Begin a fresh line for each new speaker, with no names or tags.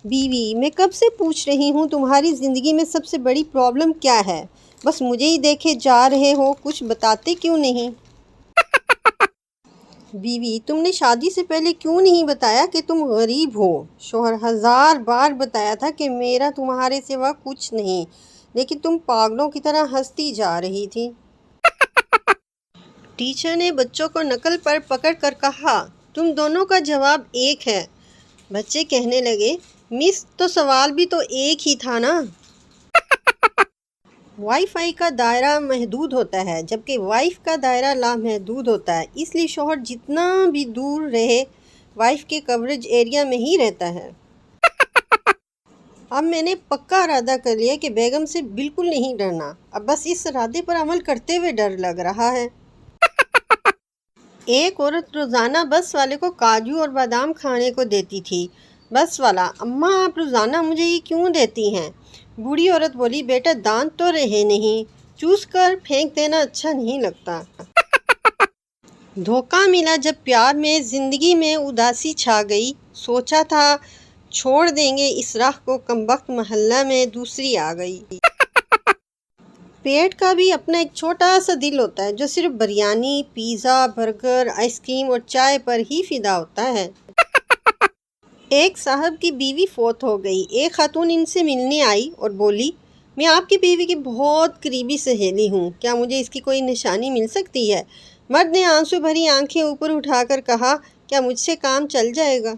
بیوی: میں کب سے پوچھ رہی ہوں تمہاری زندگی میں سب سے بڑی پرابلم کیا ہے؟ بس مجھے ہی دیکھے جا رہے ہو، کچھ بتاتے کیوں نہیں؟ بیوی: تم نے شادی سے پہلے کیوں نہیں بتایا کہ تم غریب ہو؟ شوہر: 1000 بار بتایا تھا کہ میرا تمہارے سوا کچھ نہیں، لیکن تم پاگلوں کی طرح ہنستی جا رہی تھی۔ ٹیچر نے بچوں کو نقل پر پکڑ کر کہا، تم دونوں کا جواب ایک ہے۔ بچے کہنے لگے، مس تو سوال بھی تو ایک ہی تھا نا۔ وائی فائی کا دائرہ محدود ہوتا ہے، جبکہ وائف کا دائرہ لامحدود ہوتا ہے، اس لیے شوہر جتنا بھی دور رہے وائف کے کوریج ایریا میں ہی رہتا ہے۔ اب میں نے پکا ارادہ کر لیا کہ بیگم سے بالکل نہیں ڈرنا، اب بس اس ارادے پر عمل کرتے ہوئے ڈر لگ رہا ہے۔ ایک عورت روزانہ بس والے کو کاجو اور بادام کھانے کو دیتی تھی۔ بس والا: اماں آپ روزانہ مجھے یہ کیوں دیتی ہیں؟ بوڑھی عورت بولی، بیٹا دانت تو رہے نہیں، چوس کر پھینک دینا اچھا نہیں لگتا۔ دھوکہ ملا جب پیار میں زندگی میں اداسی چھا گئی، سوچا تھا چھوڑ دیں گے اس راہ کو، کمبخت محلہ میں دوسری آ گئی۔ پیٹ کا بھی اپنا ایک چھوٹا سا دل ہوتا ہے جو صرف biryani, pizza, burger, ice cream اور چائے پر ہی فدا ہوتا ہے۔ ایک صاحب کی بیوی فوت ہو گئی۔ ایک خاتون ان سے ملنے آئی اور بولی، میں آپ کی بیوی کی بہت قریبی سہیلی ہوں، کیا مجھے اس کی کوئی نشانی مل سکتی ہے؟ مرد نے آنسو بھری آنکھیں اوپر اٹھا کر کہا، کیا مجھ سے کام چل جائے گا؟